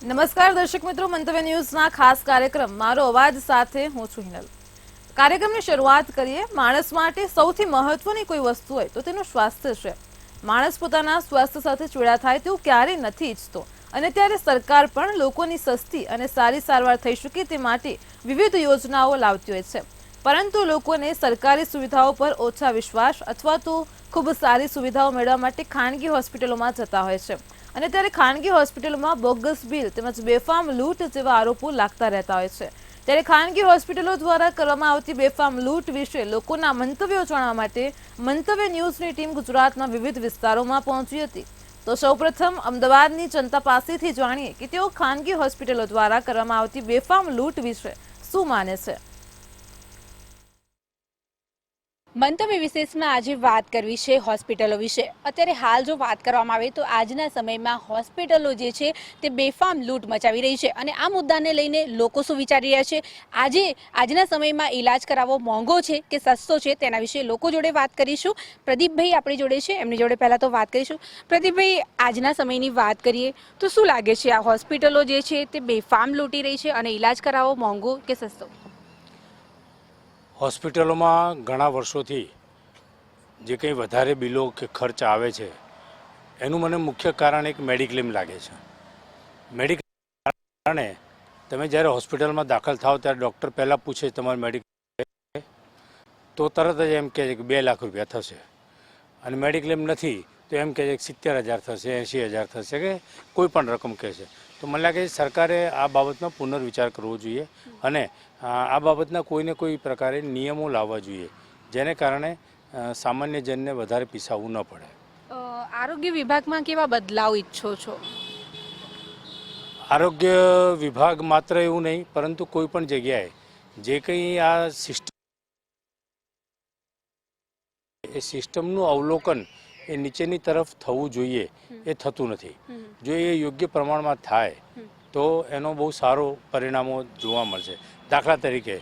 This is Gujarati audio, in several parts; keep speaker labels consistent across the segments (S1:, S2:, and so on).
S1: નમસ્કાર દર્શક મિત્રો, મંતવ્ય ન્યૂઝના ખાસ કાર્યક્રમ મારો અવાજ સાથે હું છું હિનલ। કાર્યક્રમની શરૂઆત કરીએ। માણસ માટે સૌથી મહત્વની કોઈ વસ્તુ હોય તો તેનું સ્વાસ્થ્ય છે। માણસ પોતાના સ્વાસ્થ્ય સાથે ચૂડા થાય તેવું ક્યારેય નથી ઈચ્છતો અને ત્યારે સરકાર પણ લોકોની સસ્તી અને સારી સારવાર થઈ શકે તે માટે વિવિધ યોજનાઓ લાવતી હોય છે, પરંતુ લોકોને સરકારી સુવિધાઓ પર ઓછા વિશ્વાસ અથવા તો ખૂબ સારી સુવિધાઓ મેળવવા માટે ખાનગી હોસ્પિટલોમાં જતા હોય છે અને ત્યારે ખાનગી હોસ્પિટલોમાં બોગસ બિલ તેમજ બેફામ લૂંટ જેવા આરોપો લાગતા રહેતા હોય છે। ત્યારે ખાનગી હોસ્પિટલો દ્વારા કરવામાં આવતી બેફામ લૂંટ વિશે લોકોના મંતવ્યો જાણવા માટે મંતવ્ય ન્યૂઝની ટીમ ગુજરાતના વિવિધ વિસ્તારોમાં પહોંચી હતી। તો સૌપ્રથમ અમદાવાદની જનતા પાસેથી જાણીએ કે તેઓ ખાનગી હોસ્પિટલો દ્વારા કરવામાં આવતી બેફામ લૂંટ વિશે શું માને છે।
S2: મંતવ્ય વિશેષમાં આજે વાત કરવી છે હોસ્પિટલો વિશે। અત્યારે હાલ જો વાત કરવામાં આવે તો આજના સમયમાં હોસ્પિટલો જે છે તે બેફામ લૂંટ મચાવી રહી છે અને આ મુદ્દાને લઈને લોકો શું વિચારી રહ્યા છે, આજના સમયમાં ઈલાજ કરાવવો મોંઘો છે કે સસ્તો છે, તેના વિશે લોકો જોડે વાત કરીશું। પ્રદીપભાઈ આપણી જોડે છે, એમની જોડે પહેલાં તો વાત કરીશું। પ્રદીપભાઈ, આજના સમયની વાત કરીએ તો શું લાગે છે, આ હોસ્પિટલો જે છે તે બેફામ લૂંટી રહી છે અને ઈલાજ કરાવવો મોંઘો કે સસ્તો?
S3: હોસ્પિટલોમાં ઘણા વર્ષોથી જે કંઈ વધારે બિલો કે ખર્ચ આવે છે એનું મને મુખ્ય કારણ એક મેડિક્લેમ લાગે છે। મેડિક્લેમ કારણે તમે જ્યારે હોસ્પિટલમાં દાખલ થાઓ ત્યારે ડૉક્ટર પહેલાં પૂછે તમારે મેડિક્લેમ તો તરત જ એમ કહે છે કે 2 લાખ રૂપિયા થશે અને મેડિક્લેમ નથી તો એમ કહે છે કે 70,000 થશે, 80,000 થશે કે કોઈ પણ રકમ કહે છે। તો મને લાગે છે સરકારે આ બાબતમાં પુનર્વિચાર કરવો જોઈએ અને આ બાબતના કોઈને કોઈ પ્રકારે નિયમો લાવવા જોઈએ જેને કારણે સામાન્ય જનને વધારે પીસાવવું ન પડે।
S2: આરોગ્ય વિભાગમાં કેવા બદલાવ ઈચ્છો છો?
S3: આરોગ્ય વિભાગ માત્ર એવું નહીં પરંતુ કોઈ પણ જગ્યાએ જે કંઈ આ સિસ્ટમનું અવલોકન એ નીચેની તરફ થવું જોઈએ, એ થતું નથી। જો એ યોગ્ય પ્રમાણમાં થાય તો એનો બહુ સારો પરિણામો જોવા મળશે। દાખલા તરીકે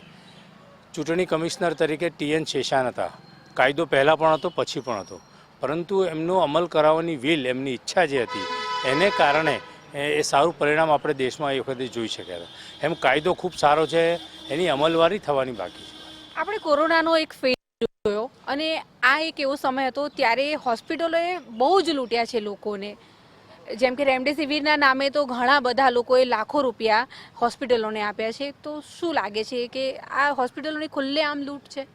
S3: ચૂંટણી કમિશનર તરીકે TN શેષાન હતા। કાયદો પહેલાં પણ હતો, પછી પણ હતો, પરંતુ એમનો અમલ કરાવવાની વિલ, એમની ઈચ્છા જે હતી એને કારણે એ સારું પરિણામ આપણે દેશમાં એ વખતે જોઈ શક્યા હતા। એમ કાયદો ખૂબ સારો છે, એની અમલવારી થવાની બાકી છે।
S2: આપણે કોરોનાનો એક ફેઝ જોયો અને આ એક એવો સમય હતો ત્યારે હોસ્પિટલોએ બહુ જ લૂંટ્યા છે લોકોને। જેમ કે રેમડેસિવિરના નામે તો ઘણા બધા લોકોએ લાખો રૂપિયા હોસ્પિટલોને આપ્યા છે। તો શું લાગે છે કે આ હોસ્પિટલોની ખુલ્લેઆમ લૂંટ છે?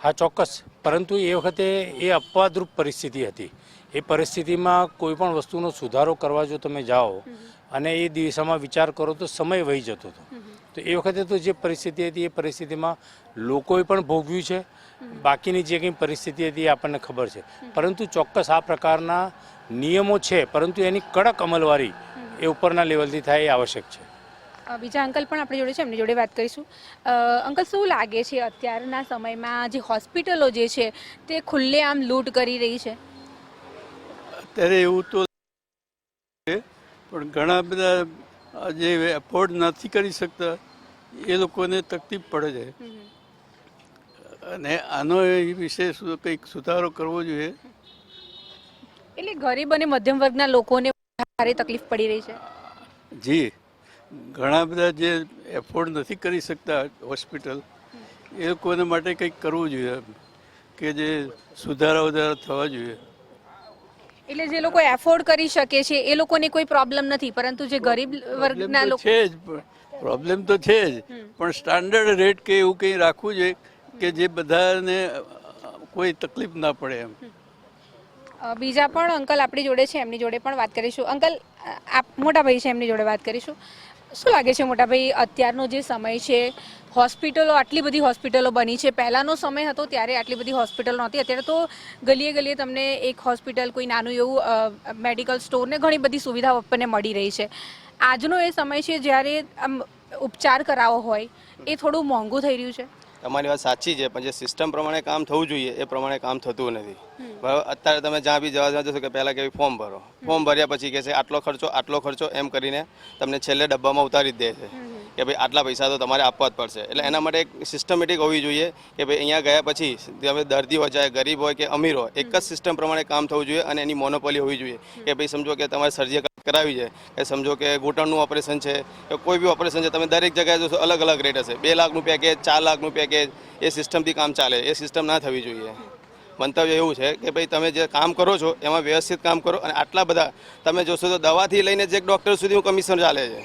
S3: હા, ચોક્કસ, પરંતુ એ વખતે એ અપવાદરૂપ પરિસ્થિતિ હતી। એ પરિસ્થિતિમાં કોઈ પણ વસ્તુનો સુધારો કરવા જો તમે જાઓ અને એ દિશામાં વિચાર કરો તો સમય વહી જતો હતો। તો એ વખતે તો જે પરિસ્થિતિ હતી એ પરિસ્થિતિમાં લોકોએ પણ ભોગવ્યું છે, બાકીની જે કંઈ પરિસ્થિતિ હતી એ આપણને ખબર છે, પરંતુ ચોક્કસ આ પ્રકારના નિયમો છે પરંતુ એની કડક અમલવારી એ ઉપરના લેવલથી થાય એ આવશ્યક છે।
S2: બીજા અંકલ પણ આપણી જોડે છે, એમની જોડે વાત કરીશું। અંકલ, શું લાગે છે અત્યારના સમયમાં જે હોસ્પિટલો જે છે તે ખુલ્લેઆમ લૂંટ કરી રહી છે?
S4: અત્યારે એવું તો પણ ઘણા બધા જે એફોર્ડ નથી કરી શકતા એ લોકોને તકલીફ પડે છે અને આનો એ વિશે કંઈક સુધારો કરવો જોઈએ।
S2: એટલે ગરીબ અને મધ્યમ વર્ગના લોકોને ભારે તકલીફ પડી રહી છે?
S4: જી, ઘણા બધા જે એફોર્ડ નથી કરી શકતા હોસ્પિટલ, એ લોકોને માટે કંઈક કરવું જોઈએ કે જે સુધારા થવા જોઈએ।
S2: એટલે જે લોકો એફોર્ડ કરી શકે છે એ લોકોને કોઈ પ્રોબ્લેમ નથી, પરંતુ જે ગરીબ વર્ગના લોકો
S4: છે જ, પ્રોબ્લેમ તો છે જ, પણ સ્ટાન્ડર્ડ રેટ કે એવું કંઈ રાખવું જોઈએ કે જે બધાને કોઈ તકલીફ ના પડે એમ।
S2: બીજા પણ અંકલ આપણી જોડે છે, એમની જોડે પણ વાત કરીશું। અંકલ, આપ મોટાભાઈ છે, એમની જોડે વાત કરીશું। શું લાગે છે મોટાભાઈ, અત્યારનો જે સમય છે, હોસ્પિટલો, આટલી બધી હોસ્પિટલો બની છે, પહેલાંનો સમય હતો ત્યારે આટલી બધી હોસ્પિટલો નહોતી, અત્યારે તો ગલીએ ગલીએ તમને એક હોસ્પિટલ, કોઈ નાનું એવું મેડિકલ સ્ટોર ને ઘણી બધી સુવિધાઓ આપણને મળી રહી છે। આજનો એ સમય છે જ્યારે ઉપચાર કરાવવો હોય એ થોડું મોંઘું થઈ રહ્યું છે?
S5: તમારી વાત સાચી છે, પણ જે સિસ્ટમ પ્રમાણે કામ થવું જોઈએ એ પ્રમાણે કામ થતું નથી। બરાબર, અત્યારે તમે જ્યાં બી જવા જશો કે પહેલાં કે ફોર્મ ભરો, ફોર્મ ભર્યા પછી કહે છે આટલો ખર્ચો એમ કરીને તમને છેલ્લે ડબ્બામાં ઉતારી જ દે છે કે ભાઈ આટલા પૈસા તો તમારે આપવા જ પડશે। એટલે એના માટે એક સિસ્ટમેટિક હોવી જોઈએ કે ભાઈ અહીંયા ગયા પછી તમે દર્દી હોય, ચાહે ગરીબ હોય કે અમીર હોય, એક જ સિસ્ટમ પ્રમાણે કામ થવું જોઈએ અને એની મોનોપોલી હોવી જોઈએ કે ભાઈ સમજો કે તમારે સર્જિકલ કરાવી છે કે સમજો કે ઘૂંટણનું ઓપરેશન છે કે કોઈ બી ઓપરેશન છે, તમે દરેક જગ્યાએ જોશો અલગ અલગ રેટ હશે. 2 લાખનું પેકેજ, 4 લાખનું પેકેજ, એ સિસ્ટમથી કામ ચાલે. એ સિસ્ટમ ના થવી જોઈએ. મંતવ્ય એવું છે કે ભાઈ તમે જે કામ કરો છો એમાં વ્યવસ્થિત કામ કરો. અને આટલા બધા તમે જોશો તો દવાથી લઈને જે ડૉક્ટર સુધી કમિશન ચાલે છે.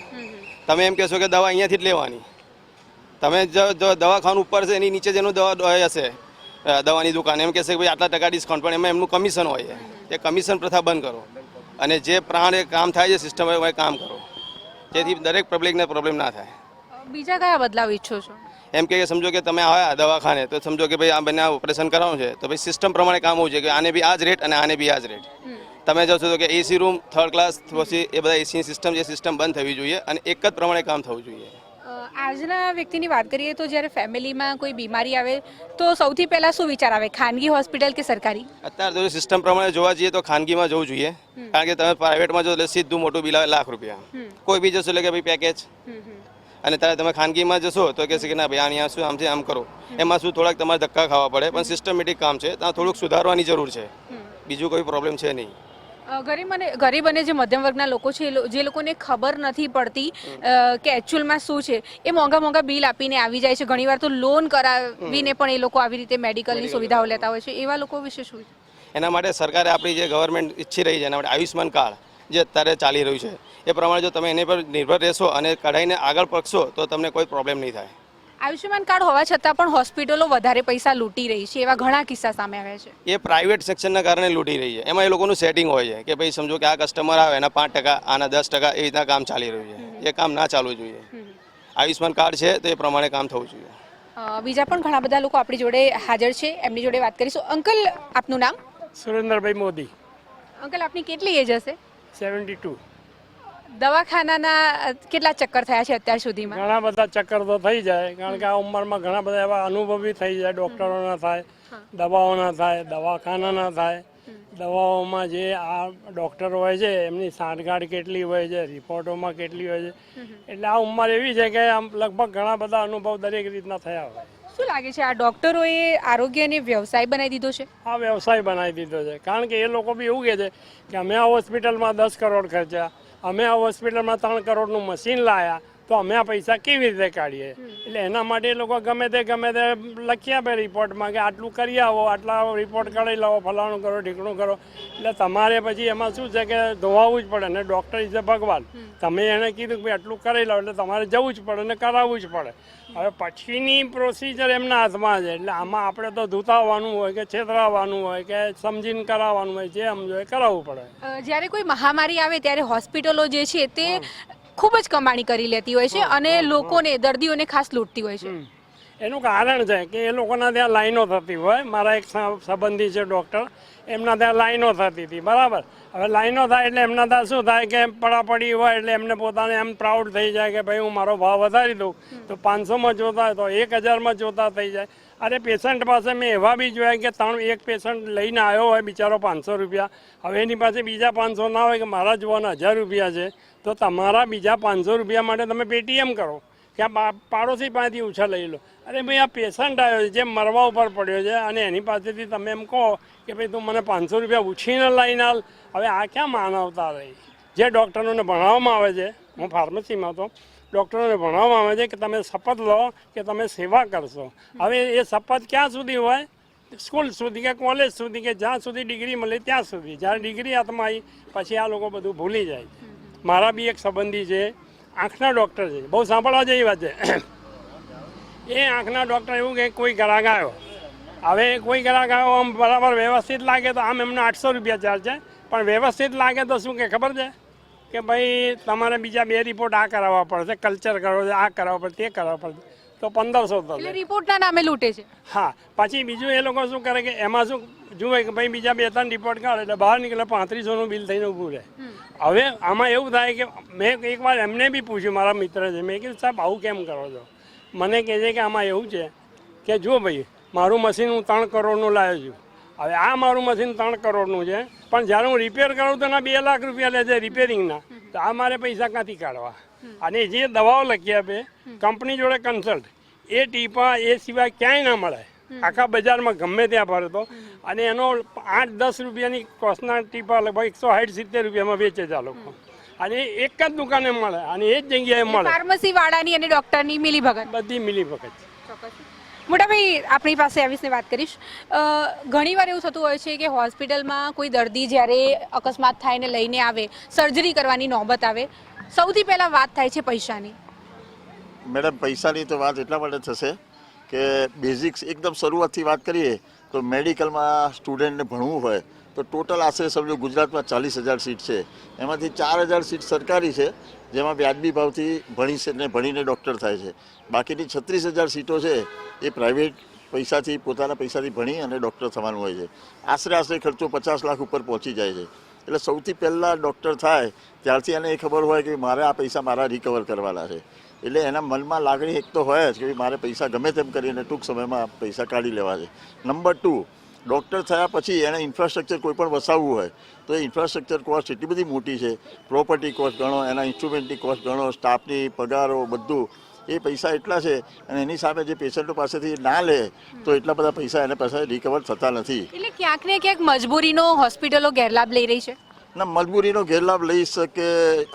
S5: તમે એમ કહેશો કે દવા અહીંયાથી જ લેવાની, તમે જો દવાખાનું ઉપર છે એની નીચે જેનું દવા હશે દવાની દુકાન, એમ કહેશે કે ભાઈ આટલા ટકા ડિસ્કાઉન્ટ, પણ એમાં એમનું કમિશન હોય છે. એ કમિશન પ્રથા બંધ કરો અને જે પ્રાણ એ કામ થાય છે સિસ્ટમ એ કામ કરો, જેથી દરેક પબ્લિકને પ્રોબ્લેમ ના થાય.
S2: બીજા કયા બદલાવ ઈચ્છો છો?
S5: એમ કે સમજો કે તમે આવ્યા દવાખાને તો સમજો કે ભાઈ આ બંને ઓપરેશન કરાવવાનું છે તો ભાઈ સિસ્ટમ પ્રમાણે કામ હોવું છે કે આને બી આ જ રેટ અને આને બી આ જ રેટ. તમે જોશો તો કે એસી રૂમ, 3rd ક્લાસ, પછી એ બધા એસી સિસ્ટમ, જે સિસ્ટમ બંધ થવી જોઈએ અને એક જ પ્રમાણે કામ થવું જોઈએ.
S2: આજના વ્યક્તિની વાત કરીએ તો જ્યારે ફેમિલીમાં કોઈ બીમારી આવે તો સૌથી પહેલાં શું વિચાર આવે, ખાનગી હોસ્પિટલ કે સરકારી?
S5: અત્યારે તો સિસ્ટમ પ્રમાણે જોવા જઈએ તો ખાનગીમાં જવું જોઈએ, કારણ કે તમે પ્રાઇવેટમાં જો એટલે સીધું મોટું બિલ આવે લાખ રૂપિયા. કોઈ બી જશો એટલે કે ભાઈ પેકેજ, અને ત્યારે તમે ખાનગીમાં જશો તો કહેશે કે ના ભાઈ અહીંયા શું આમથી આમ કરો. એમાં શું થોડાક તમારે ધક્કા ખાવા પડે, પણ સિસ્ટમેટિક કામ છે, ત્યાં થોડુંક સુધારવાની જરૂર છે. બીજું કોઈ પ્રોબ્લેમ છે નહીં.
S2: ગરીબ અને જે મધ્યમ વર્ગના લોકો છે જે લોકોને ખબર નથી પડતી કે એકચ્યુઅલમાં શું છે, એ મોંઘા બિલ આપીને આવી જાય છે. ઘણીવાર તો લોન કરાવીને પણ એ લોકો આવી રીતે મેડિકલની સુવિધાઓ લેતા હોય છે. એવા લોકો વિશે શું?
S5: એના માટે સરકારે આપણી જે ગવર્મેન્ટ ઈચ્છી રહી છે એના માટે આયુષ્યમાન કાર્ડ જે અત્યારે ચાલી રહ્યું છે એ પ્રમાણે જો તમે એની પર નિર્ભર રહેશો અને કઢાઈને આગળ પડશો તો તમને કોઈ પ્રોબ્લેમ નહીં થાય.
S2: આયુષ્યમાન કાર્ડ હોવા છતાં પણ હોસ્પિટલો વધારે પૈસા લૂંટી રહી છે, એવા ઘણા કિસ્સા સામે આવ્યા છે.
S5: એ પ્રાઇવેટ સેક્શનના કારણે લૂંટી રહી છે. એમાં એ લોકોનું સેટિંગ હોય છે કે ભાઈ સમજો કે આ કસ્ટમર આવે એના 5%, આના 10%, એ રીતના કામ ચાલી રહ્યું છે. એ કામ ના ચાલવું જોઈએ. આયુષ્યમાન કાર્ડ છે તો એ પ્રમાણે કામ થવું જોઈએ.
S2: બીજા પણ ઘણા બધા લોકો આપણી જોડે હાજર છે, એમની જોડે વાત કરીશું. અંકલ, આપનું નામ?
S6: સુરેન્દ્રભાઈ મોદી.
S2: અંકલ, આપની કેટલી એજ હશે?
S6: 72.
S2: દવાખાનાના કેટલા ચક્કર થયા છે અત્યાર સુધીમાં?
S6: ઘણા બધા ચક્કર તો થઈ જાય, કારણ કે આ ઉંમરમાં ઘણા બધા એવા અનુભવી થઈ જાય. ડૉક્ટરોના થાય, દવાઓના થાય, દવાખાનાના થાય. દવાઓમાં જે આ ડૉક્ટરો હોય છે એમની સાંઠગાંઠ કેટલી હોય છે, રિપોર્ટોમાં કેટલી હોય છે. એટલે આ ઉંમર એવી છે કે આમ લગભગ ઘણા બધા અનુભવ દરેક રીતના થયા હોય.
S2: શું લાગે છે, આ ડૉક્ટરોએ આરોગ્યને વ્યવસાય બનાવી દીધો છે?
S6: આ વ્યવસાય બનાવી દીધો છે, કારણ કે એ લોકો બી એવું કહે છે કે અમે આ હોસ્પિટલમાં 10 કરોડ ખર્ચ્યા, અમે આ હોસ્પિટલમાં 3 કરોડનું મશીન લાવ્યા, તો અમે આ પૈસા કેવી રીતે કાઢીએ? એટલે એના માટે એ લોકો ગમે તે લખી આપે રિપોર્ટમાં કે આટલું કરી આવો, આટલા રિપોર્ટ કરાવી લાવો, ફલાણું કરો, ઢીકણું કરો. એટલે તમારે પછી એમાં શું છે કે ધોવાવું જ પડે ને. ડૉક્ટર ઇઝ ભગવાન. તમે એને કીધું કે ભાઈ આટલું કરી લાવો એટલે તમારે જવું જ પડે ને કરાવવું જ પડે. હવે પછીની પ્રોસિજર એમના હાથમાં છે. એટલે આમાં આપણે તો ધૂતાવવાનું હોય કે છેતરાવવાનું હોય કે સમજીને કરાવવાનું હોય, જે સમજો એ કરાવવું પડે.
S2: જ્યારે કોઈ મહામારી આવે ત્યારે હોસ્પિટલો જે છે તે ખૂબ જ કમાણી કરી લેતી હોય છે અને લોકોને, દર્દીઓને ખાસ લૂંટતી હોય છે.
S6: એનું કારણ છે કે એ લોકોના ત્યાં લાઈનો થતી હોય. મારા એક સંબંધી છે ડૉક્ટર, એમના ત્યાં લાઈનો થતી હતી, બરાબર. હવે લાઈનો થાય એટલે એમના ત્યાં શું થાય કે પડાપડી હોય, એટલે એમને પોતાને એમ પ્રાઉડ થઈ જાય કે ભાઈ હું મારો ભાવ વધારી દઉં, તો 500માં જોતા તો 1000માં જોતા થઈ જાય. અરે પેશન્ટ પાસે મેં એવા બી જોયા કે એક પેશન્ટ લઈને આવ્યો હોય બિચારો 500 રૂપિયા, હવે એની પાસે બીજા 500 ના હોય કે મારા જોવાના 1000 રૂપિયા છે, તો તમારા બીજા 500 રૂપિયા માટે તમે પેટીએમ કરો કે આ પાડોશી પાસેથી ઓછા લઈ લો. અરે ભાઈ આ પેશન્ટ આવ્યો છે જે મરવા ઉપર પડ્યો છે અને એની પાસેથી તમે એમ કહો કે ભાઈ તું મને 500 રૂપિયા ઉછીને લઈને આલ. હવે આ ક્યાં માનવતા રહી? જે ડૉક્ટરોને ભણાવવામાં આવે છે, હું ફાર્મસીમાં તો ડૉક્ટરોને ભણાવવામાં આવે છે કે તમે શપથ લો કે તમે સેવા કરશો. હવે એ શપથ ક્યાં સુધી હોય? સ્કૂલ સુધી કે કોલેજ સુધી કે જ્યાં સુધી ડિગ્રી મળે ત્યાં સુધી. જ્યારે ડિગ્રી હાથમાં આવી પછી આ લોકો બધું ભૂલી જાય. મારા બી એક સંબંધી છે, આંખના ડૉક્ટર છે, બહુ સાંભળવા જેવી વાત છે. એ આંખના ડૉક્ટર એવું કે કોઈ ગ્રાહક આવ્યો, હવે કોઈ ગ્રાહક આવ્યો આમ બરાબર વ્યવસ્થિત લાગે તો આમ એમને 800 રૂપિયા ચાર્જ છે, પણ વ્યવસ્થિત લાગે તો શું કે ખબર છે કે ભાઈ તમારે બીજા 2 રિપોર્ટ આ કરાવવા પડશે, કલ્ચર કરવો છે, આ કરાવવા પડશે, તે કરાવવા પડશે, તો 1500
S2: એટલે રિપોર્ટના નામે લૂંટે છે.
S6: હા, પછી બીજું એ લોકો શું કરે કે એમાં શું જુએ કે ભાઈ બીજા 2-3 રિપોર્ટ કાઢે એટલે બહાર નીકળે 3500નું બિલ થઈને ઊભું રહે. હવે આમાં એવું થાય કે મેં એકવાર એમને બી પૂછ્યું, મારા મિત્ર છે, મેં કીધું સાહેબ આવું કેમ કરો છો? મને કહે છે કે આમાં એવું છે કે જો ભાઈ મારું મશીન હું 3 કરોડનું લાવ્યો છું, હવે આ મારું મશીન 3 કરોડનું છે, પણ જ્યારે હું રિપેર કરું તો એના 2 લાખ રૂપિયા લે છે રિપેરિંગના, તો આ મારે પૈસા ક્યાંથી કાઢવા? અને જે દવાઓ લખી આપે કંપની જોડે કન્સલ્ટ, એ ટીપા એ સિવાય ક્યાંય ના મળે આખા બજારમાં, ગમે ત્યાં ભરતો. અને એનો 8-10 રૂપિયાની કોસ્ટના ટીપા લગભગ 160-170 રૂપિયામાં વેચે છે આ લોકો. અને એક જ દુકાને મળે અને એ જ જગ્યાએ મળે.
S2: ફાર્મસી વાળાની અને ડોક્ટરની મિલીભગત.
S6: બધી મિલીભગત.
S2: મોટાભાઈ આપણી પાસે આ વિશે વાત કરીશ. ઘણીવાર એવું થતું હોય છે કે હોસ્પિટલમાં કોઈ દર્દી જ્યારે અકસ્માત થાય ને લઈને આવે, સર્જરી કરવાની નોબત આવે, સૌથી પહેલાં વાત થાય છે પૈસાની.
S7: મેડમ, પૈસાની તો વાત એટલા માટે થશે કે બેઝિક્સ એકદમ શરૂઆતથી વાત કરીએ તો મેડિકલમાં સ્ટુડન્ટને ભણવું હોય તો ટોટલ આશરે સમજો ગુજરાતમાં 40,000 સીટ છે. એમાંથી 4,000 સીટ સરકારી છે, જેમાં વ્યાજબી ભાવથી ભણીને ડૉક્ટર થાય છે. બાકીની 36,000 સીટો છે એ પ્રાઇવેટ પૈસાથી, પોતાના પૈસાથી ભણી અને ડૉક્ટર થવાનું હોય છે. આશરે ખર્ચો 50 લાખ ઉપર પહોંચી જાય છે. એટલે સૌથી પહેલાં ડૉક્ટર થાય ત્યારથી એને એ ખબર હોય કે મારે આ પૈસા મારા રિકવર કરવાના છે. એટલે એના મનમાં લાગણી એક તો હોય જ કે મારે પૈસા ગમે તેમ કરીને ટૂંક સમયમાં પૈસા કાઢી લેવા છે. નંબર 2, ડૉક્ટર થયા પછી એને ઇન્ફ્રાસ્ટ્રક્ચર કોઈ પણ વસાવવું હોય તો એ ઇન્ફ્રાસ્ટ્રક્ચર કોસ્ટ એટલી બધી મોટી છે. પ્રોપર્ટી કોસ્ટ ગણો, એના ઇન્સ્ટ્રુમેન્ટની કોસ્ટ ગણો, સ્ટાફની પગારો, બધું એ પૈસા એટલા છે. અને એની સામે જે પેશન્ટો પાસેથી ના લે તો એટલા બધા પૈસા એને પાસે રિકવર થતા નથી.
S2: એટલે ક્યાંક ને ક્યાંક મજબૂરીનો હોસ્પિટલો ગેરલાભ લઈ રહી છે.
S7: ના, મજબૂરીનો ગેરલાભ લઈ શકે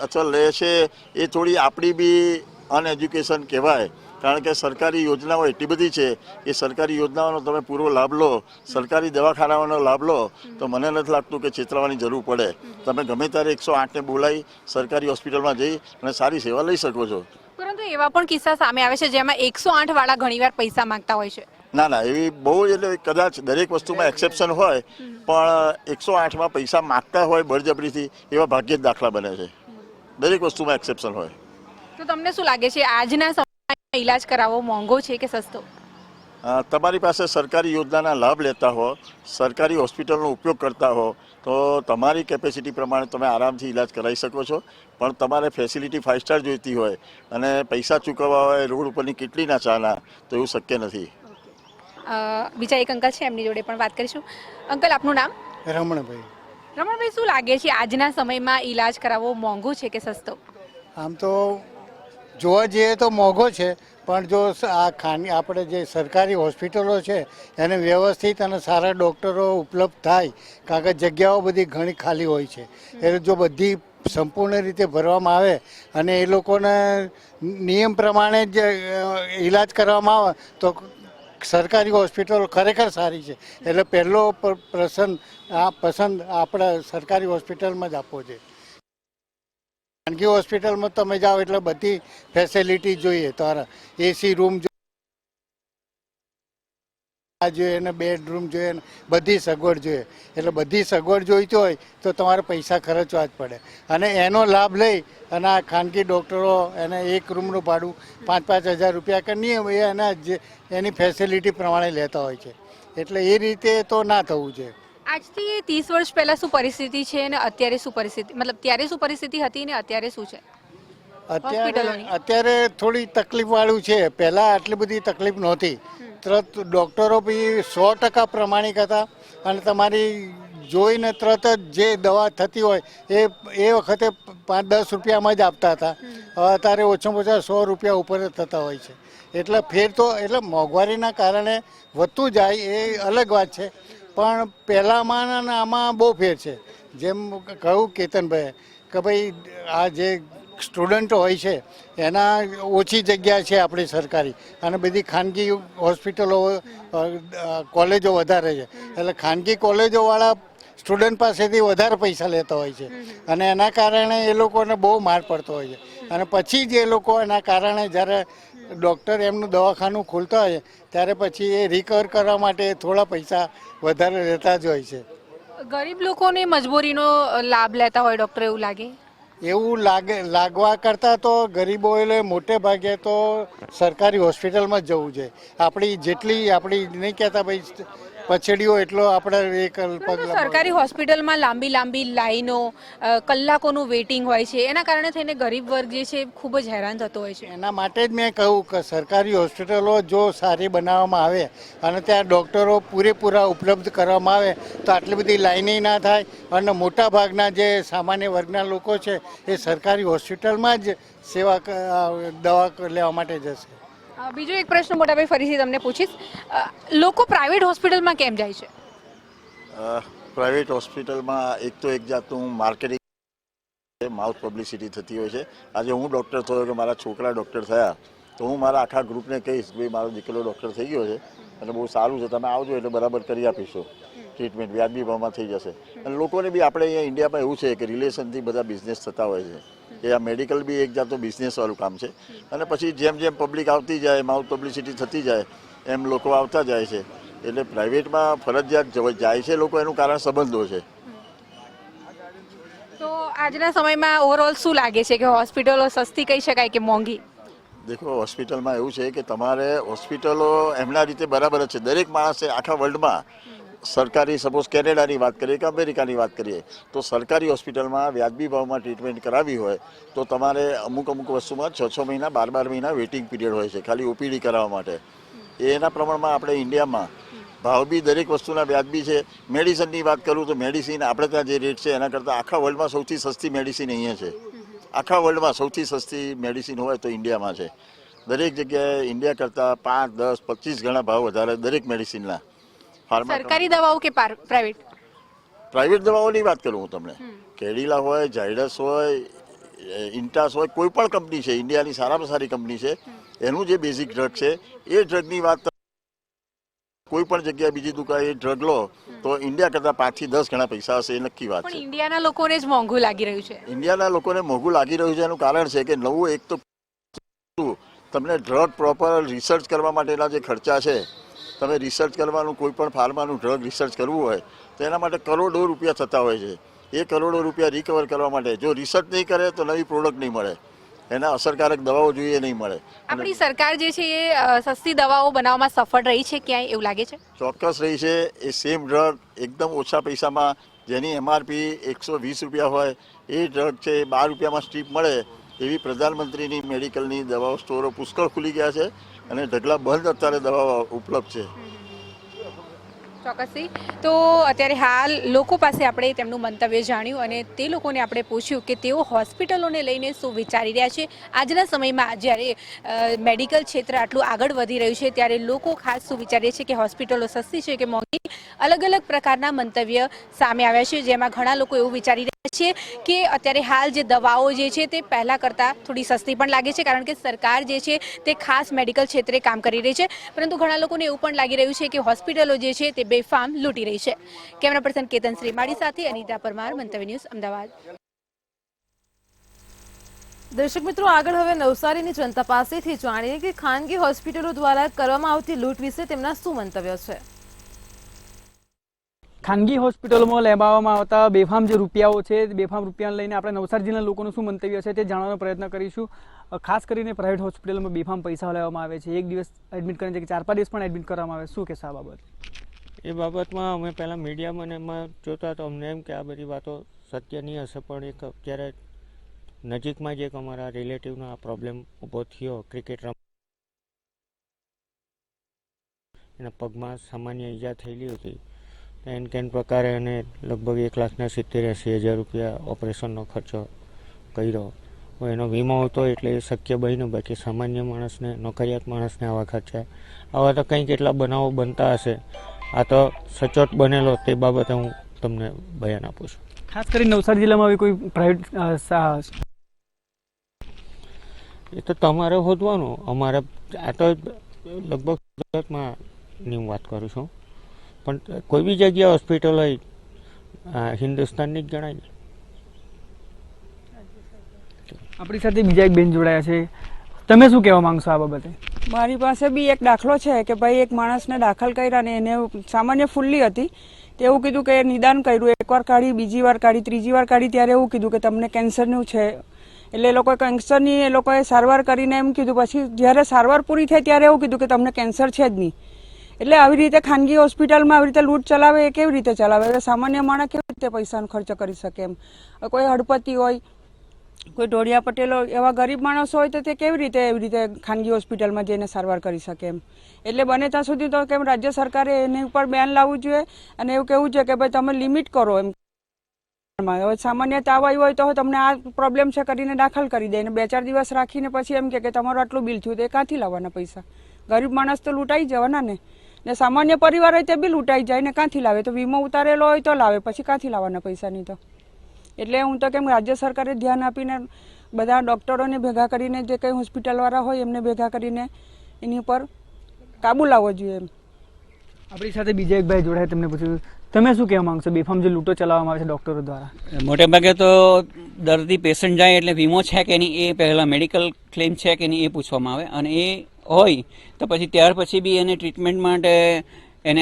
S7: અથવા લે છે એ થોડી આપણી બી અનએજ્યુકેશન કહેવાય. કારણ કે સરકારી યોજનાઓ એટલી બધી છે કે સરકારી યોજનાઓનો તમે પૂરો લાભ લો, સરકારી દવાખાનાઓનો લાભ લો તો મને નથી લાગતું કે છેતરાવાની જરૂર પડે. તમે ગમે ત્યારે 108ને બોલાવી સરકારી હોસ્પિટલમાં જઈ અને સારી સેવા લઈ શકો છો.
S2: પરંતુ એવા પણ કિસ્સા સામે આવે છે જેમાં 108 વાળા ઘણીવાર પૈસા માંગતા હોય છે.
S7: ના, એવી બહુ એટલે કદાચ દરેક વસ્તુમાં એક્સેપ્શન હોય, પણ 108માં પૈસા માગતા હોય બળજબરીથી એવા ભાગ્યે જ દાખલા બને છે. દરેક વસ્તુમાં એક્સેપ્શન હોય.
S2: તો તમને શું લાગે છે આજના સમયમાં ઈલાજ કરાવવો મોંઘો છે કે સસ્તો?
S7: તમારી પાસે સરકારી યોજનાના લાભ લેતા હો, સરકારી હોસ્પિટલનો ઉપયોગ કરતા હો તો તમારી કેપેસિટી પ્રમાણે તમે આરામથી ઈલાજ કરાવી શકો છો. પણ તમારે ફેસિલિટી 5 સ્ટાર જોઈતી હોય અને પૈસા ચૂકવવા હોય રોડ ઉપરની કેટલીના ચાના, તો એવું શક્ય નથી.
S2: બીજા એક અંકલ છે, એમની જોડે પણ વાત કરીશું. અંકલ, આપનું નામ?
S8: રમણભાઈ.
S2: રમણભાઈ, શું લાગે છે આજના સમયમાં ઈલાજ કરાવવો મોંઘો છે કે સસ્તો?
S8: આમ તો જોવા જઈએ તો મોંઘો છે, પણ જો આ આપણે જે સરકારી હોસ્પિટલો છે એને વ્યવસ્થિત અને સારા ડૉક્ટરો ઉપલબ્ધ થાય, કારણ કે જગ્યાઓ બધી ઘણી ખાલી હોય છે, એટલે જો બધી સંપૂર્ણ રીતે ભરવામાં આવે અને એ લોકોને નિયમ પ્રમાણે જ ઈલાજ કરવામાં આવે તો સરકારી હોસ્પિટલો ખરેખર સારી છે. એટલે પહેલો પસંદ આપણે સરકારી હોસ્પિટલમાં જ આપવો છે. ખાનગી હોસ્પિટલમાં તમે જાઓ એટલે બધી ફેસિલિટી જોઈએ, તમારા એસી રૂમ જોઈએ ને બેડરૂમ જોઈએ ને બધી સગવડ જોઈએ. એટલે બધી સગવડ જોઈતી હોય તો તમારે પૈસા ખર્ચવા જ પડે. અને એનો લાભ લઈ અને આ ખાનગી ડૉક્ટરો એને એક રૂમનું ભાડું 5,000 રૂપિયા કે નિયમ એની ફેસિલિટી પ્રમાણે લેતા હોય છે. એટલે એ રીતે તો ના થવું જોઈએ.
S2: આજથી 30 વર્ષ પહેલા શું પરિસ્થિતિ છે અને અત્યારે શું પરિસ્થિતિ, મતલબ ત્યારે શું પરિસ્થિતિ હતી ને અત્યારે શું છે?
S8: અત્યારે થોડી તકલીફ વાળું છે. પહેલા આટલી બધી તકલીફ નહોતી. તરત ડૉક્ટરો બી 100% પ્રમાણિક હતા અને તમારી જોઈને તરત જ જે દવા થતી હોય એ વખતે 5-10 રૂપિયામાં જ આપતા હતા. અત્યારે ઓછામાં ઓછા 100 રૂપિયા ઉપર જ થતા હોય છે. એટલે ફેર તો એટલે મોંઘવારીના કારણે વધતું જાય એ અલગ વાત છે, પણ પહેલાંમાં આમાં બહુ ફેર છે. જેમ કહું કેતનભાઈ કે ભાઈ આ જે સ્ટુડન્ટો હોય છે એના ઓછી જગ્યા છે આપણી સરકારી, અને બધી ખાનગી હોસ્પિટલો કોલેજો વધારે છે. એટલે ખાનગી કોલેજોવાળા સ્ટુડન્ટ પાસેથી વધારે પૈસા લેતા હોય છે અને એના કારણે એ લોકોને બહુ માર પડતો હોય છે. અને પછી જ એ લોકો એના કારણે જ્યારે ડૉક્ટર એમનું દવાખાનું ખોલતા હોય ત્યારે પછી એ રિકવર કરવા માટે થોડા પૈસા વધારે લેતા જ હોય છે.
S2: ગરીબ લોકોને મજબૂરીનો લાભ લેતા હોય ડૉક્ટર, એવું લાગે?
S8: એવું લાગવા કરતાં તો ગરીબોએ મોટે ભાગે તો સરકારી હોસ્પિટલમાં જ જવું છે. આપણી નહીં કહેતા ભાઈ પછડીઓ એટલો આપણે એક
S2: સરકારી હોસ્પિટલમાં લાંબી લાઈનો, કલાકોનું વેઇટિંગ હોય છે, એના કારણે થઈને ગરીબ વર્ગ જે છે ખૂબ જ હેરાન થતો હોય છે.
S8: એના માટે જ મેં કહ્યું કે સરકારી હોસ્પિટલો જો સારી બનાવવામાં આવે અને ત્યાં ડૉક્ટરો પૂરેપૂરા ઉપલબ્ધ કરવામાં આવે તો આટલી બધી લાઈની ના થાય અને મોટા ભાગના જે સામાન્ય વર્ગના લોકો છે એ સરકારી હોસ્પિટલમાં જ દવા લેવા માટે જશે.
S2: બીજો એક પ્રશ્ન મોટાભાઈ ફરીથી તમને પૂછીશ, લોકો પ્રાઇવેટ હોસ્પિટલમાં કેમ જાય છે?
S7: પ્રાઇવેટ હોસ્પિટલમાં એક તો એક જાતનું માર્કેટિંગ માઉથ પબ્લિસિટી થતી હોય છે. આજે હું ડૉક્ટર થયો કે મારા છોકરા ડૉક્ટર થયા તો હું મારા આખા ગ્રુપને કહીશ કે ભાઈ મારો દીકરો ડૉક્ટર થઈ ગયો છે અને બહુ સારું છે, તમે આવજો એટલે બરાબર કરી આપીશું, ટ્રીટમેન્ટ વ્યાજબી ભાવમાં થઈ જશે. અને લોકોને બી આપણે અહીંયા ઇન્ડિયામાં એવું છે કે રિલેશનથી બધા બિઝનેસ થતા હોય છે, એ આ મેડિકલ બી એક જાતનું બિઝનેસવાળું કામ છે. અને પછી જેમ જેમ પબ્લિક આવતી જાય, માઉથ પબ્લિસિટી થતી જાય એમ લોકો આવતા જાય છે. એટલે પ્રાઇવેટમાં ફરજિયાત જાય છે લોકો, એનું કારણ સંબંધો છે.
S2: તો આજના સમયમાં ઓવરઓલ શું લાગે છે કે હોસ્પિટલો સસ્તી કહી શકાય કે મોંઘી?
S7: દેખો, હોસ્પિટલમાં એવું છે કે તમારે હોસ્પિટલો એમના રીતે બરાબર જ છે. દરેક માણસે આખા વર્લ્ડમાં સરકારી, સપોઝ કેનેડાની વાત કરીએ કે અમેરિકાની વાત કરીએ તો સરકારી હોસ્પિટલમાં વ્યાજબી ભાવમાં ટ્રીટમેન્ટ કરાવી હોય તો તમારે અમુક વસ્તુમાં 6 મહિના 12 મહિના વેઇટિંગ પીરિયડ હોય છે ખાલી ઓપીડી કરાવવા માટે. એના પ્રમાણમાં આપણે ઇન્ડિયામાં ભાવ બી દરેક વસ્તુના વ્યાજબી છે. મેડિસિનની વાત કરું તો મેડિસિન આપણે ત્યાં જે રેટ છે એના કરતાં આખા વર્લ્ડમાં સૌથી સસ્તી મેડિસિન અહીંયા છે. આખા વર્લ્ડમાં સૌથી સસ્તી મેડિસિન હોય તો ઇન્ડિયામાં છે. દરેક જગ્યાએ ઇન્ડિયા કરતાં 5, 10, 25 ગણા ભાવ વધારે દરેક મેડિસિનના.
S2: સરકારી દવાઓ કે પ્રાઇવેટ?
S7: પ્રાઇવેટ દવાઓની વાત કરું હું તમને, કેડિલા હોય, ઝાયડસ હોય, ઇન્ટાસ હોય, કોઈ પણ કંપની છે ઇન્ડિયાની સારામાં સારી કંપની છે, એનું જે બેઝિક ડ્રગ છે એ ડ્રગની વાત કોઈ પણ જગ્યાએ બીજી દુકાને એ ડ્રગ લો તો ઇન્ડિયા કરતાં 5 થી 10 ગણા પૈસા હશે, એ નક્કી વાત
S2: પણ
S7: છે.
S2: ઇન્ડિયાના લોકોને જ મોંઘું લાગી રહ્યું છે.
S7: ઇન્ડિયાના લોકોને મોંઘું લાગી રહ્યું છે એનું કારણ છે કે નવું એક તો તમને ડ્રગ પ્રોપર રિસર્ચ કરવા માટેના જે ખર્ચા છે, તમે રિસર્ચ કરવાનું કોઈ પણ ફાર્માનું ડ્રગ રિસર્ચ કરવું હોય તો એના માટે કરોડો રૂપિયા થતા હોય છે. એ કરોડો રૂપિયા રિકવર કરવા માટે જો રિસર્ચ નહીં કરે તો નવી પ્રોડક્ટ નહીં મળે, એના અસરકારક દવાઓ જોઈએ નહીં મળે.
S2: આપણી સરકાર જે છે એ સસ્તી દવાઓ બનાવવામાં સફળ રહી છે ક્યાંય, એવું લાગે છે?
S7: ચોક્કસ રહી છે. એ સેમ ડ્રગ એકદમ ઓછા પૈસામાં, જેની MRP 120 રૂપિયા હોય એ ડ્રગ છે 12 રૂપિયામાં સ્ટ્રીપ મળે એવી પ્રધાનમંત્રીની મેડિકલની દવાઓ સ્ટોરો પુષ્કળ ખુલી ગયા છે અને ઢગલા બંધ અત્યારે દવાઓ ઉપલબ્ધ છે.
S2: ચોક્કસથી. તો અત્યારે હાલ લોકો પાસે આપણે તેમનું મંતવ્ય જાણ્યું અને તે લોકોને આપણે પૂછ્યું કે તેઓ હોસ્પિટલોને લઈને શું વિચારી રહ્યા છે. આજના સમયમાં જ્યારે મેડિકલ ક્ષેત્ર આટલું આગળ વધી રહ્યું છે ત્યારે લોકો ખાસ શું વિચારે છે કે હોસ્પિટલો સસ્તી છે કે મોંઘી? અલગ અલગ પ્રકારના મંતવ્ય સામે આવ્યા છે, જેમાં ઘણા લોકો એવું વિચારી રહ્યા છે કે અત્યારે હાલ જે દવાઓ જે છે તે પહેલાં કરતાં થોડી સસ્તી પણ લાગે છે, કારણ કે સરકાર જે છે તે ખાસ મેડિકલ ક્ષેત્રે કામ કરી રહી છે. પરંતુ ઘણા લોકોને એવું પણ લાગી રહ્યું છે કે હોસ્પિટલો જે છે તે બેફામ લૂંટી રહી છે. કેમેરા પર્સન કેતન શ્રીમાળી સાથે અનિતા પરમાર, મંતવ્ય ન્યૂઝ, અમદાવાદ.
S1: દર્શક મિત્રો, આગળ હવે નવસારીની જનતા પાસેથી જાણીએ કે ખાનગી હોસ્પિટલો દ્વારા કરવામાં આવતી લૂંટ વિશે તેમના શું મંતવ્ય છે.
S9: ખાનગી હોસ્પિટલોમાં લેવામાં આવતા બેફામ જે રૂપિયાઓ છે, બેફામ રૂપિયાને લઈને આપણે નવસારી જિલ્લાના લોકોનું શું મંતવ્ય છે તે જાણવાનો પ્રયત્ન કરીશું. ખાસ કરીને પ્રાઇવેટ હોસ્પિટલમાં બેફામ પૈસા લેવામાં આવે છે, એક દિવસ એડમિટ કરીને કે 4-5 દિવસ પણ એડમિટ કરવામાં આવે. શું કહેશો આ બાબત?
S10: એ બાબતમાં અમે પહેલાં મીડિયામાં ને એમાં જોતા તો અમને એમ કે આ બધી વાતો સત્ય નહીં હશે, પણ એક અત્યારે નજીકમાં જ એક અમારા રિલેટિવનો આ પ્રોબ્લેમ ઊભો થયો. ક્રિકેટ એના પગમાં સામાન્ય ઈજા થયેલી હતી. એન કેન પ્રકારે એને લગભગ 1,70,000-80,000 રૂપિયા ઓપરેશનનો ખર્ચો કર્યો. એનો વીમો હતો એટલે એ શક્ય બન્યું, બાકી સામાન્ય માણસને, નોકરિયાત માણસને આવા ખર્ચા, આવા તો કંઈ કેટલા બનાવો બનતા હશે. આ તો સચોટ બનેલો તે બાબતે હું તમને બયાન આપું છું.
S9: ખાસ કરીને નવસારી જિલ્લામાં આવી કોઈ પ્રાઇવેટ
S10: એ તો તમારે શોધવાનું. અમારે આ તો લગભગ સુરતમાંની હું વાત કરું છું, પણ કોઈ બી જગ્યાએ હોસ્પિટલ હોય હિન્દુસ્તાનની જ ગણાય.
S9: આપણી સાથે બીજા એક બેન જોડાયા છે, તમે શું કહેવા માંગશો આ બાબતે?
S11: મારી પાસે બી એક દાખલો છે કે ભાઈ એક માણસને દાખલ કર્યા ને એને સામાન્ય ફૂલ્લી હતી, તે એવું કીધું કે નિદાન કર્યું, એકવાર કાઢી, બીજી વાર કાઢી, ત્રીજી વાર કાઢી, ત્યારે એવું કીધું કે તમને કેન્સરનું છે. એટલે એ લોકોએ કેન્સરની એ લોકોએ સારવાર કરીને એમ કીધું, પછી જ્યારે સારવાર પૂરી થઈ ત્યારે એવું કીધું કે તમને કેન્સર છે જ નહીં. એટલે આવી રીતે ખાનગી હોસ્પિટલમાં આવી રીતે લૂંટ ચલાવે, એ કેવી રીતે ચલાવે? એટલે સામાન્ય માણસ કેવી રીતે પૈસાનો ખર્ચ કરી શકે? એમ કોઈ હળપતિ હોય, કોઈ ઢોળિયા પટેલો, એવા ગરીબ માણસો હોય તો તે કેવી રીતે એવી રીતે ખાનગી હોસ્પિટલમાં જઈને સારવાર કરી શકે? એમ એટલે બને ત્યાં સુધી તો કેમ રાજ્ય સરકારે એની ઉપર બેન લાવવું જોઈએ અને એવું કહેવું જોઈએ કે ભાઈ તમે લિમિટ કરો. એમ હવે સામાન્ય તાવ આવ્યો હોય તો તમને આ પ્રોબ્લેમ છે કરીને દાખલ કરી દે, ને 2-4 દિવસ રાખીને પછી એમ કે તમારું આટલું બિલ થયું, તો એ ક્યાંથી લાવવાના પૈસા? ગરીબ માણસ તો લૂંટાઈ જવાના ને સામાન્ય પરિવાર હોય તે બી લૂંટાઈ જાય ને ક્યાંથી લાવે? તો વીમો ઉતારેલો હોય તો લાવે, પછી ક્યાંથી લાવવાના પૈસાની? તો એટલે હું તો કેમ રાજ્ય સરકારે ધ્યાન આપીને બધા ડૉક્ટરોને ભેગા કરીને જે કંઈ હોસ્પિટલવાળા હોય એમને ભેગા કરીને એની ઉપર કાબુ લાવવો જોઈએ એમ.
S9: આપણી સાથે બીજા એક ભાઈ જોડાય, તેમને પૂછ્યું તમે શું કહેવા માંગશો બેફામ જે લૂંટો ચલાવવામાં આવે છે ડૉક્ટરો દ્વારા?
S12: મોટે ભાગે તો દર્દી પેશન્ટ જાય એટલે વીમો છે કે નહીં એ પહેલાં મેડિકલ ક્લેમ છે કે નહીં એ પૂછવામાં આવે, અને એ હોય તો પછી ત્યાર પછી બી એને ટ્રીટમેન્ટ માટે એને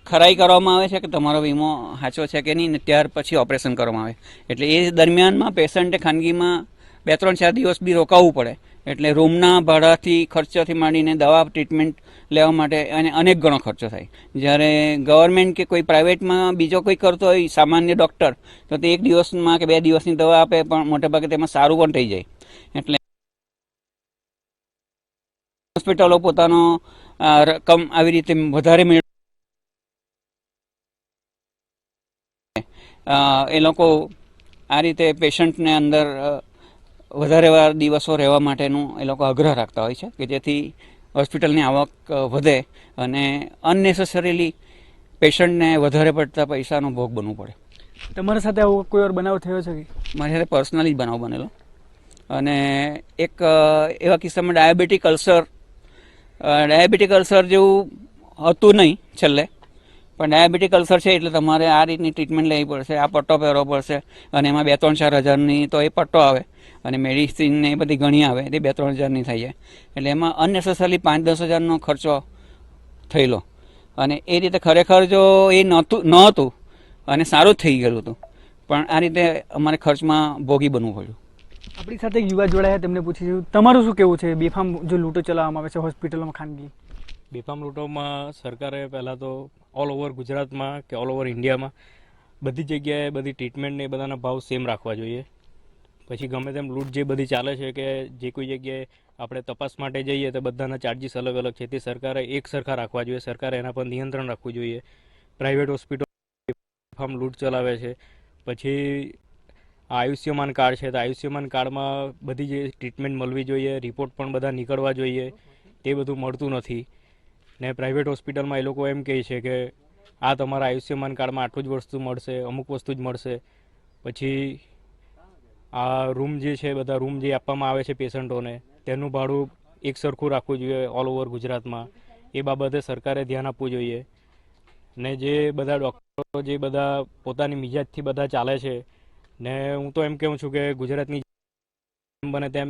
S12: ખરાઈ કરવામાં આવે છે કે તમારો વીમો સાચો છે કે નહીં, ને ત્યાર પછી ઓપરેશન કરવામાં આવે. એટલે એ દરમિયાનમાં પેશન્ટે ખાનગીમાં 2-3-4 દિવસ બી રોકાવવું પડે. એટલે રૂમના ભાડાથી ખર્ચોથી માંડીને દવા ટ્રીટમેન્ટ લેવા માટે અને અનેક ગણો ખર્ચો થાય. જ્યારે ગવર્મેન્ટ કે કોઈ પ્રાઇવેટમાં બીજો કોઈ કરતો હોય સામાન્ય ડૉક્ટર તો તે 1 દિવસમાં કે 2 દિવસની દવા આપે, પણ મોટેભાગે તેમાં સારું પણ થઈ જાય. એટલે હોસ્પિટલો પોતાનો રકમ આવી રીતે વધારે એ લોકો આ રીતે પેશન્ટને અંદર વધારે વાર દિવસો રહેવા માટેનું એ લોકો આગ્રહ રાખતા હોય છે કે જેથી હોસ્પિટલની આવક વધે અને અનનેસેસરીલી પેશન્ટને વધારે પડતા પૈસાનો ભોગ બનવું પડે.
S9: તમારા સાથે આવો કોઈ વાર બનાવ થયો છે કે?
S12: મારી સાથે પર્સનલી જ બનાવ બનેલો. અને એક એવા કિસ્સામાં ડાયાબિટીક અલ્સર જેવું હતું નહીં છેલ્લે, પણ ડાયાબિટીક અલ્સર છે એટલે તમારે આ રીતની ટ્રીટમેન્ટ લેવી પડશે, આ પટ્ટો પહેરવો પડશે, અને એમાં 2-3-4 હજારની તો એ પટ્ટો આવે, અને મેડિસિન ને એ બધી ઘણી આવે, તે 2-3 હજારની થઈ જાય. એટલે એમાં અનનેસેસરી 5-10 હજારનો ખર્ચો થયેલો. અને એ રીતે ખરેખર જો એ ન હતું અને સારું જ થઈ ગયેલું હતું, પણ આ રીતે અમારે ખર્ચમાં ભોગી બનવું પડ્યું.
S9: આપણી સાથે એક યુવા જોડાયા, તેમને પૂછીશું તમારું શું કહેવું છે બેફામ જો લૂંટો ચલાવવામાં આવે છે હોસ્પિટલોમાં ખાનગી?
S13: બેફામ લૂંટોમાં સરકારે પહેલાં તો ઓલ ઓવર ગુજરાતમાં કે ઓલ ઓવર ઇન્ડિયામાં બધી જગ્યાએ બધી ટ્રીટમેન્ટ ને એ બધાના ભાવ સેમ રાખવા જોઈએ. પછી ગમે તેમ લૂંટ જે બધી ચાલે છે કે જે કોઈ જગ્યાએ આપણે તપાસ માટે જઈએ તો બધાના ચાર્જીસ અલગ અલગ છે, તે સરકારે એક સરખા રાખવા જોઈએ. સરકારે એના પર નિયંત્રણ રાખવું જોઈએ. પ્રાઇવેટ હોસ્પિટલ બેફામ લૂંટ ચલાવે છે. પછી આયુષ્યમાન કાર્ડ છે તો આયુષ્યમાન કાર્ડમાં બધી જે ટ્રીટમેન્ટ મળવી જોઈએ, રિપોર્ટ પણ બધા નીકળવા જોઈએ, તે બધું મળતું નથી. ને પ્રાઇવેટ હોસ્પિટલમાં એ લોકો એમ કહે છે કે આ તમારા આયુષ્યમાન કાર્ડમાં આટલું જ વસ્તુ મળશે, અમુક વસ્તુ જ મળશે. પછી આ રૂમ જે છે, બધા રૂમ જે આપવામાં આવે છે પેશન્ટોને, તેનું ભાડું એક સરખું રાખવું જોઈએ ઓલ ઓવર ગુજરાતમાં. એ બાબતે સરકારે ધ્યાન આપવું જોઈએ. ને જે બધા ડૉક્ટરો જે બધા પોતાની મિજાજથી બધા ચાલે છે, ને હું તો એમ કહું છું કે ગુજરાતની બને તેમ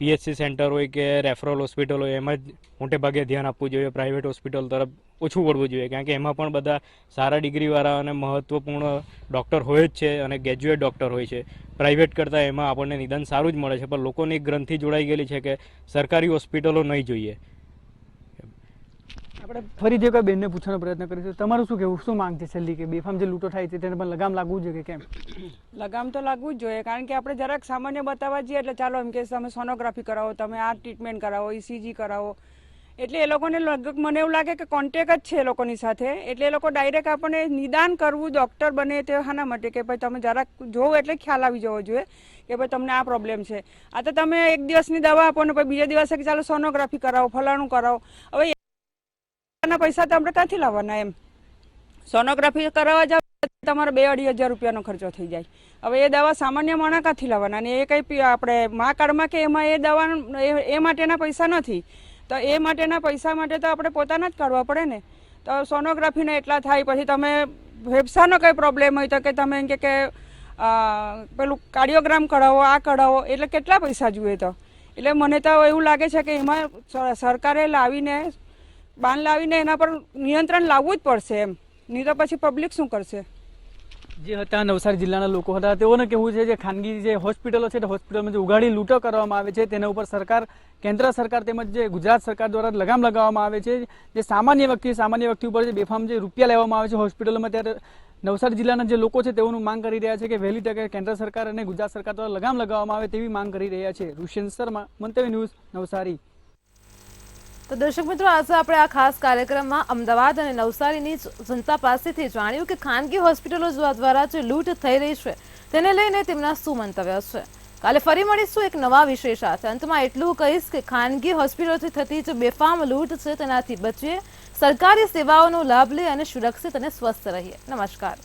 S13: PHC સેન્ટર હોય કે રેફરલ હોસ્પિટલ હોય એમાં જ મોટે ભાગે ધ્યાન આપવું જોઈએ. પ્રાઇવેટ હોસ્પિટલ તરફ ઓછું વળવું જોઈએ, કારણ કે એમાં પણ બધા સારા ડિગ્રીવાળા અને મહત્ત્વપૂર્ણ ડૉક્ટર હોય જ છે અને ગ્રેજ્યુએટ ડૉક્ટર હોય છે. પ્રાઇવેટ કરતાં એમાં આપણને નિદાન સારું જ મળે છે, પણ લોકોની એક ગ્રંથિ જોડાઈ ગયેલી છે કે સરકારી હોસ્પિટલો નહીં જોઈએ.
S9: આપણે ફરીથી કોઈ બેનને પૂછવાનો પ્રયત્ન કરીશું, તમારું શું કહેવું, શું માંગ છે છેલ્લી કે બેફામ જે લૂંટો થાય છે તેને પણ લગામ લાગવું જોઈએ કે કેમ?
S11: લગામ તો લાગવું જ જોઈએ, કારણ કે આપણે જરાક સામાન્ય બતાવવા જઈએ એટલે ચાલો એમ કે તમે સોનોગ્રાફી કરાવો, તમે આ ટ્રીટમેન્ટ કરાવો, ECG કરાવો, એટલે એ લોકોને લગભગ મને એવું લાગે કે કોન્ટેક્ટ જ છે એ લોકોની સાથે. એટલે એ લોકો ડાયરેક્ટ આપણને નિદાન કરવું ડૉક્ટર બને તે શાના માટે કે ભાઈ તમે જરાક જોવો એટલે ખ્યાલ આવી જવો જોઈએ કે ભાઈ તમને આ પ્રોબ્લેમ છે. આ તો તમે 1 દિવસની દવા આપો ને પછી બીજા દિવસે કે ચાલો સોનોગ્રાફી કરાવો, ફલાણું કરાવો. હવે પૈસા તો આપણે ક્યાંથી લાવવાના એમ? સોનોગ્રાફી કરાવવા જાવ તમારે 2-2.5 હજાર રૂપિયાનો ખર્ચો થઈ જાય. હવે એ દવા સામાન્ય માણસ ક્યાંથી લાવવાના? અને એ કંઈ આપણે મા કાર્ડમાં કે એમાં એ દવા એ માટેના પૈસા નથી, તો એ માટેના પૈસા માટે તો આપણે પોતાના જ કાઢવા પડે ને. તો સોનોગ્રાફીને એટલા થાય, પછી તમે ફેફસાનો કંઈ પ્રોબ્લેમ હોય તો કે તમે એમ કે પેલું કાર્ડિયોગ્રામ કઢાવો, આ કઢાવો, એટલે કેટલા પૈસા જોઈએ? તો એટલે મને તો એવું લાગે છે કે એમાં સરકારે બાન લાવીને એના પર નિયંત્રણ લાવવું જ પડશે એમ, નહીં તો પછી પબ્લિક શું કરશે?
S9: જે હતા નવસારી જિલ્લાના લોકો હતા, તેઓને કહેવું છે જે ખાનગી જે હોસ્પિટલો છે તે હોસ્પિટલમાં જે ઉઘાડી લૂંટો કરવામાં આવે છે તેના ઉપર સરકાર, કેન્દ્ર સરકાર તેમજ જે ગુજરાત સરકાર દ્વારા લગામ લગાવવામાં આવે છે. જે સામાન્ય વ્યક્તિ ઉપર જે બેફામ જે રૂપિયા લેવામાં આવે છે હોસ્પિટલોમાં, ત્યારે નવસારી જિલ્લાના જે લોકો છે તેઓનું માંગ કરી રહ્યા છે કે વહેલી તકે કેન્દ્ર સરકાર અને ગુજરાત સરકાર દ્વારા લગામ લગાવવામાં આવે તેવી માંગ કરી રહ્યા છે. ઋષિન શર્મા, મંતવ્ય ન્યૂઝ, નવસારી.
S1: તો દર્શક મિત્રો, આજે આપણે આ ખાસ કાર્યક્રમમાં અમદાવાદ અને નવસારીની જનતા પાસેથી જાણ્યું કે ખાનગી હોસ્પિટલો દ્વારા જે લૂંટ થઈ રહી છે તેને લઈને તેમના શું મંતવ્ય છે. કાલે ફરી મળીશું એક નવા વિષય સાથે. અંતમાં એટલું કહીશ કે ખાનગી હોસ્પિટલોથી થતી જે બેફામ લૂંટ છે તેનાથી બચીએ, સરકારી સેવાઓનો લાભ લે અને સુરક્ષિત અને સ્વસ્થ રહીએ. નમસ્કાર.